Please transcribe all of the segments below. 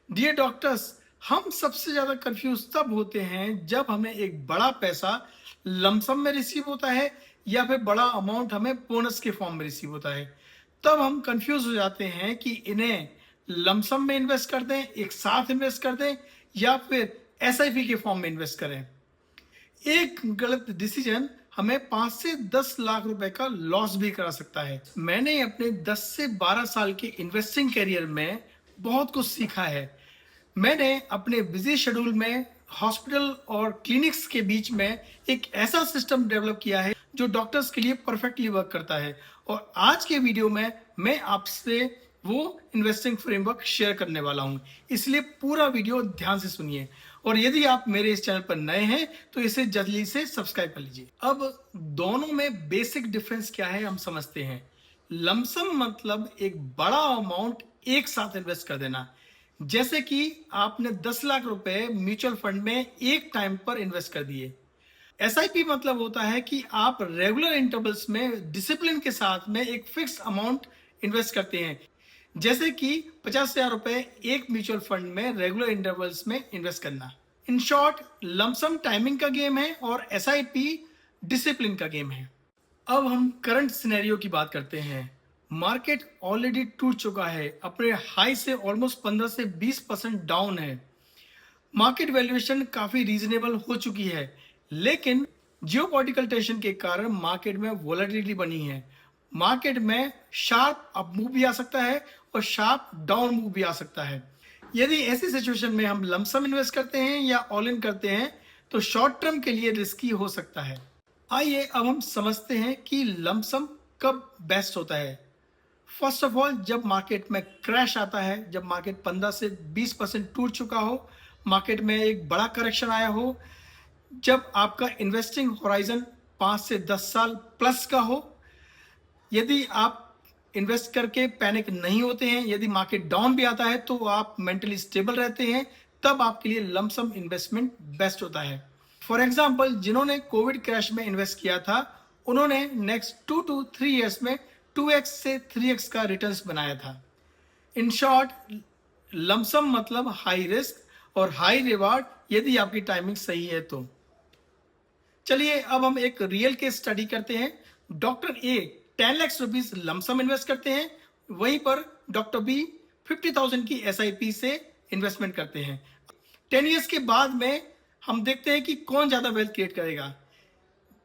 Dear doctors, हम सबसे ज़्यादा कंफ्यूज तब होते हैं जब हमें एक बड़ा पैसा लमसम में रिसीव होता है या फिर बड़ा अमाउंट हमें बोनस के फॉर्म में रिसीव होता है। तब हम कंफ्यूज हो जाते हैं कि इन्हें लमसम में इन्वेस्ट कर दें, एक साथ इन्वेस्ट कर दें या फिर एसआईपी के फॉर्म में इन्वेस्ट करें। एक गलत डिसीजन हमें 5 से 10 लाख रुपए का लॉस भी करा सकता है। मैंने अपने 10 से 12 साल के इन्वेस्टिंग करियर में बहुत कुछ सीखा है। मैंने अपने बिजी शेड्यूल में हॉस्पिटल और क्लिनिक्स के बीच में एक ऐसा सिस्टम डेवलप किया है जो डॉक्टर्स के लिए परफेक्टली वर्क करता है। और आज के वीडियो में मैं आपसे वो इन्वेस्टिंग फ्रेमवर्क शेयर करने वाला हूं, इसलिए पूरा वीडियो ध्यान से सुनिए। और यदि आप मेरे इस चैनल पर नए हैं तो इसे जल्दी से सब्सक्राइब कर लीजिए। अब दोनों में बेसिक डिफरेंस क्या है हम समझते हैं। लमसम मतलब एक बड़ा अमाउंट एक साथ इन्वेस्ट कर देना, जैसे कि आपने 10 लाख रुपए म्यूचुअल फंड में एक टाइम पर इन्वेस्ट कर दिए। एसआईपी मतलब होता है कि आप रेगुलर इंटरवल्स में डिसिप्लिन के साथ में एक फिक्स अमाउंट इन्वेस्ट करते हैं, जैसे कि 50,000 रुपए एक म्यूचुअल फंड में रेगुलर इंटरवल्स में इन्वेस्ट करना। इन शॉर्ट, लमसम टाइमिंग का गेम है और एसआईपी डिसिप्लिन का गेम है। अब हम करंट सिनेरियो की बात करते हैं। मार्केट ऑलरेडी टूट चुका है, अपने हाई से ऑलमोस्ट 15 से 20% डाउन है। मार्केट वैल्यूएशन काफी रीजनेबल हो चुकी है, लेकिन जियोपॉलिटिकल टेंशन के कारण मार्केट में वोलेटिलिटी बनी है। मार्केट में शार्प अप मूव भी आ सकता है और शार्प डाउन मूव भी आ सकता है। यदि ऐसी सिचुएशन में हम लमसम इन्वेस्ट करते हैं या ऑल इन करते हैं तो शॉर्ट टर्म के लिए रिस्की हो सकता है। आइए अब हम समझते हैं कि लमसम कब बेस्ट होता है। फर्स्ट ऑफ ऑल, जब मार्केट में क्रैश आता है, जब मार्केट 15 से 20% टूट चुका हो, मार्केट में एक बड़ा करेक्शन आया हो, जब आपका इन्वेस्टिंग होराइजन 5 से 10 साल प्लस का हो, यदि आप इन्वेस्ट करके पैनिक नहीं होते हैं, यदि मार्केट डाउन भी आता है तो आप मेंटली स्टेबल रहते हैं, तब आपके लिए लमसम इन्वेस्टमेंट बेस्ट होता है। फॉर एग्जाम्पल, जिन्होंने कोविड क्रैश में इन्वेस्ट किया था, उन्होंने नेक्स्ट 2 to 3 ईयर्स में 2x से 3x का रिटर्न्स बनाया था। इन शॉर्ट, लमसम मतलब हाई रिस्क और हाई रिवार्ड, यदि आपकी टाइमिंग सही है तो। चलिए अब हम एक रियल केस स्टडी करते हैं। Doctor A 10 lakh rupees lump sum invest करते हैं, वहीं पर डॉक्टर बी 50,000 की एसआईपी से इन्वेस्टमेंट करते हैं। 10 ईयर्स के बाद में हम देखते हैं कि कौन ज्यादा वेल्थ क्रिएट करेगा।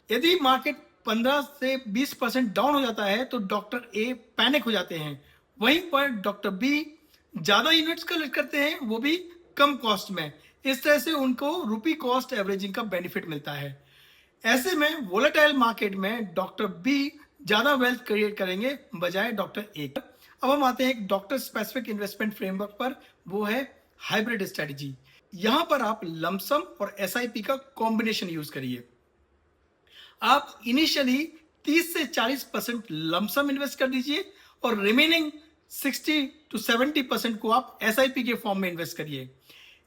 यदि मार्केट 15 से 20% डाउन हो जाता है तो डॉक्टर ए पैनिक हो जाते हैं, वहीं पर डॉक्टर बी ज्यादा यूनिट्स कलेक्ट करते हैं, वो भी कम कॉस्ट में। इस तरह से उनको रुपी कॉस्ट एवरेजिंग का बेनिफिट मिलता है। ऐसे में वोलेटाइल मार्केट में डॉक्टर बी ज्यादा वेल्थ क्रिएट करेंगे बजाय डॉक्टर ए। अब हम आते हैं एक डॉक्टर स्पेसिफिक इन्वेस्टमेंट फ्रेमवर्क पर, वो है हाइब्रिड स्ट्रेटजी। यहां पर आप लमसम और एसआईपी का कॉम्बिनेशन यूज करिए। आप इनिशियली 30 से 40% लमसम इन्वेस्ट कर दीजिए और रिमेनिंग 60 to 70% को आप एसआईपी के फॉर्म में इन्वेस्ट करिए।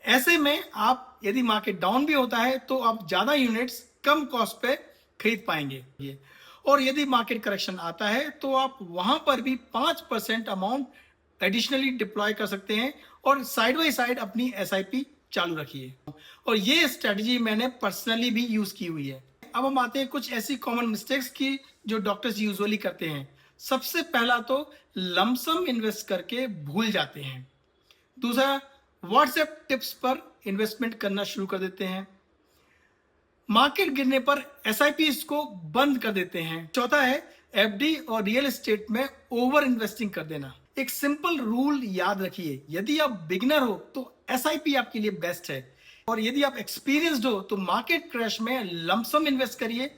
ऐसे में आप यदि मार्केट डाउन भी होता है तो आप ज्यादा यूनिट्स कम कॉस्ट पे खरीद पाएंगे। और यदि मार्केट करेक्शन आता है तो आप वहां पर भी 5% अमाउंट एडिशनली डिप्लॉय कर सकते हैं और साइड बाई साइड अपनी एसआईपी चालू रखिए। और ये स्ट्रेटजी मैंने पर्सनली भी यूज की हुई है। अब हम आते हैं कुछ ऐसी कॉमन मिस्टेक्स की जो डॉक्टर्स यूजुअली करते हैं। सबसे पहला तो लमसम इन्वेस्ट करके भूल जाते हैं। दूसरा, व्हाट्सएप टिप्स पर इन्वेस्टमेंट करना शुरू कर देते हैं। मार्केट गिरने पर एसआईपी को बंद कर देते हैं। चौथा है एफडी और रियल एस्टेट में ओवर इन्वेस्टिंग कर देना। एक सिंपल रूल याद रखिए, यदि आप बिगिनर हो तो एसआईपी आपके लिए बेस्ट है, और यदि आप एक्सपीरियंस्ड हो तो मार्केट क्रैश में लमसम इन्वेस्ट करिए,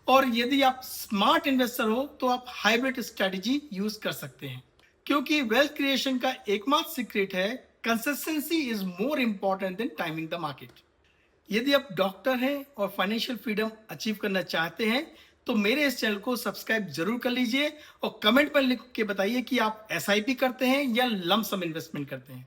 और यदि आप स्मार्ट इन्वेस्टर हो तो आप हाइब्रिड स्ट्रेटजी यूज कर सकते हैं। क्योंकि वेल्थ क्रिएशन का एकमात्र सीक्रेट है consistency is more important than timing the market. यदि आप डॉक्टर हैं और फाइनेंशियल फ्रीडम अचीव करना चाहते हैं तो मेरे इस चैनल को सब्सक्राइब जरूर कर लीजिए और कमेंट पर लिख के बताइए कि आप एसआईपी करते हैं या लमसम इन्वेस्टमेंट करते हैं।